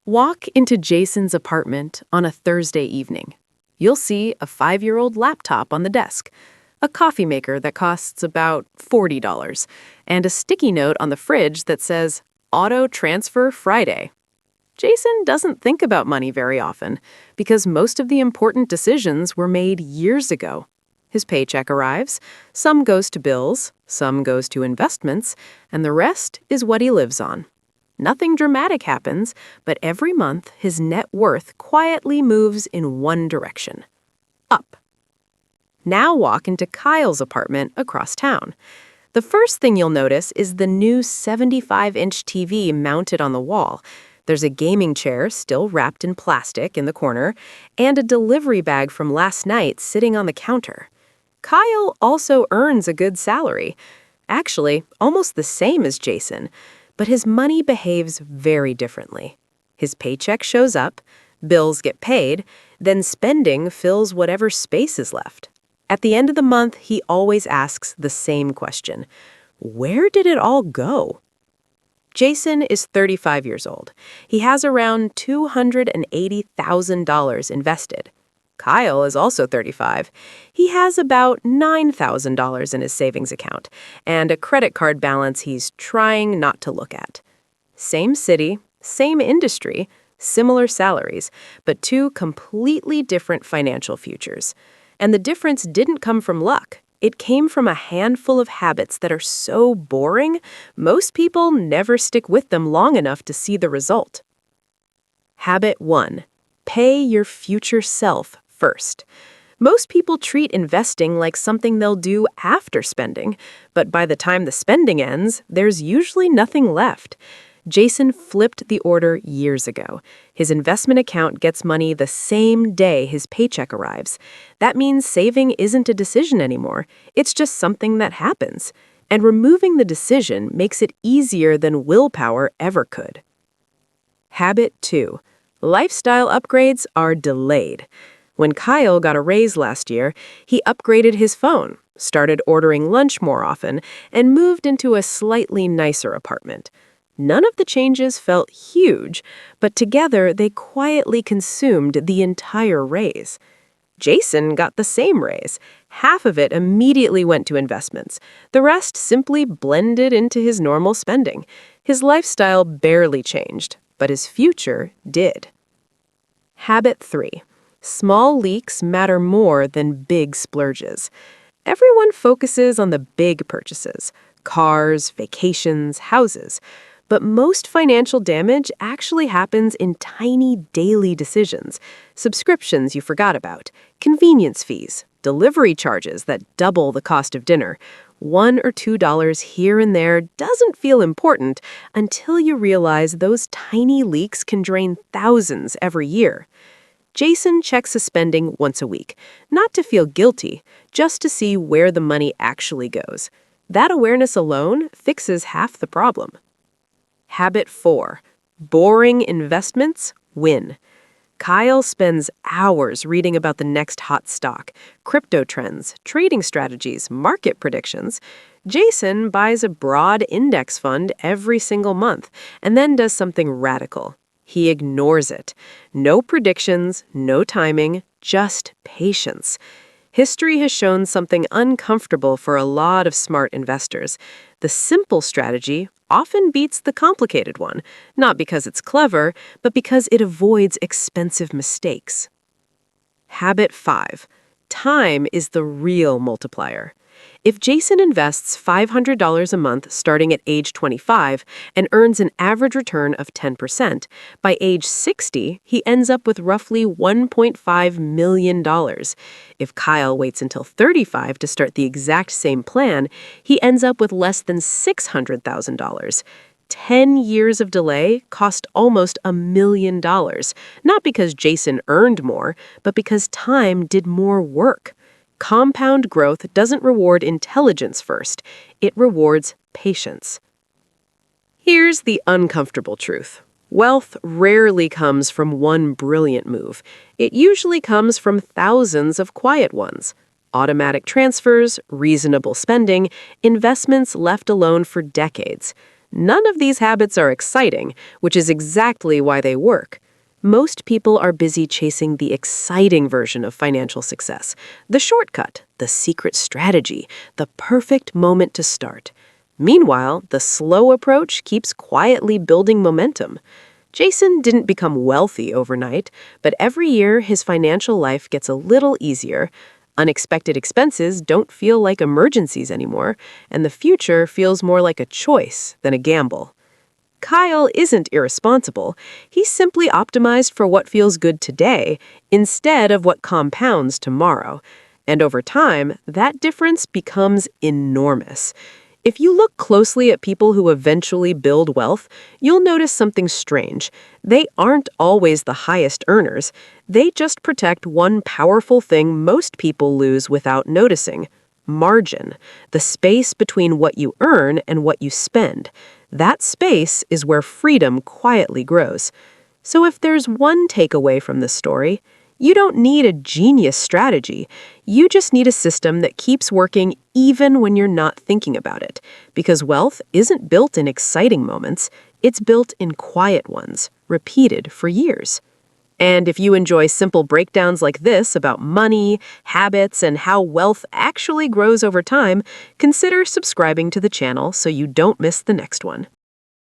Walk into Jason's apartment on a Thursday evening. You'll see a 5-year-old laptop on the desk, a coffee maker that costs about $40, and a sticky note on the fridge that says, Auto Transfer Friday. Jason doesn't think about money very often because most of the important decisions were made years ago. His paycheck arrives, some goes to bills, some goes to investments, and the rest is what he lives on. Nothing dramatic happens, but every month his net worth quietly moves in one direction: up. Now walk into Kyle's apartment across town. The first thing you'll notice is the new 75-inch TV mounted on the wall. There's a gaming chair still wrapped in plastic in the corner, and a delivery bag from last night sitting on the counter. Kyle also earns a good salary. Actually, almost the same as Jason. But his money behaves very differently. His paycheck shows up, bills get paid, then spending fills whatever space is left. At the end of the month, he always asks the same question: where did it all go? Jason is 35 years old. He has around $280,000 invested. Kyle is also 35. He has about $9,000 in his savings account and a credit card balance he's trying not to look at. Same city, same industry, similar salaries, but two completely different financial futures. And the difference didn't come from luck. It came from a handful of habits that are so boring, most people never stick with them long enough to see the result. Habit 1. Pay your future self first. Most people treat investing like something they'll do after spending, but by the time the spending ends, there's usually nothing left. Jason flipped the order years ago. His investment account gets money the same day his paycheck arrives. That means saving isn't a decision anymore. It's just something that happens. And removing the decision makes it easier than willpower ever could. Habit 2. Lifestyle upgrades are delayed. When Kyle got a raise last year, he upgraded his phone, started ordering lunch more often, and moved into a slightly nicer apartment. None of the changes felt huge, but together they quietly consumed the entire raise. Jason got the same raise. Half of it immediately went to investments. The rest simply blended into his normal spending. His lifestyle barely changed, but his future did. Habit 3. Small leaks matter more than big splurges. Everyone focuses on the big purchases: cars, vacations, houses. But most financial damage actually happens in tiny daily decisions: subscriptions you forgot about, convenience fees, delivery charges that double the cost of dinner. $1 or $2 here and there doesn't feel important until you realize those tiny leaks can drain thousands every year. Jason checks his spending once a week, not to feel guilty, just to see where the money actually goes. That awareness alone fixes half the problem. Habit 4. Boring investments win. Kyle spends hours reading about the next hot stock, crypto trends, trading strategies, market predictions. Jason buys a broad index fund every single month and then does something radical. He ignores it. No predictions, no timing, just patience. History has shown something uncomfortable for a lot of smart investors. The simple strategy often beats the complicated one, not because it's clever, but because it avoids expensive mistakes. Habit 5. Time is the real multiplier. If Jason invests $500 a month starting at age 25 and earns an average return of 10%, by age 60, he ends up with roughly $1.5 million. If Kyle waits until 35 to start the exact same plan, he ends up with less than $600,000. 10 years of delay cost almost $1 million, not because Jason earned more, but because time did more work. Compound growth doesn't reward intelligence first, it rewards patience. Here's the uncomfortable truth. Wealth rarely comes from one brilliant move. It usually comes from thousands of quiet ones. Automatic transfers, reasonable spending, investments left alone for decades. None of these habits are exciting, which is exactly why they work. Most people are busy chasing the exciting version of financial success, the shortcut, the secret strategy, the perfect moment to start. Meanwhile, the slow approach keeps quietly building momentum. Jason didn't become wealthy overnight, but every year his financial life gets a little easier. Unexpected expenses don't feel like emergencies anymore, and the future feels more like a choice than a gamble. Kyle isn't irresponsible. He's simply optimized for what feels good today instead of what compounds tomorrow. And over time, that difference becomes enormous. If you look closely at people who eventually build wealth, you'll notice something strange. They aren't always the highest earners. They just protect one powerful thing most people lose without noticing: margin, the space between what you earn and what you spend. That space is where freedom quietly grows. So if there's one takeaway from this story, you don't need a genius strategy. You just need a system that keeps working even when you're not thinking about it. Because wealth isn't built in exciting moments, it's built in quiet ones, repeated for years. And if you enjoy simple breakdowns like this about money, habits, and how wealth actually grows over time, consider subscribing to the channel so you don't miss the next one.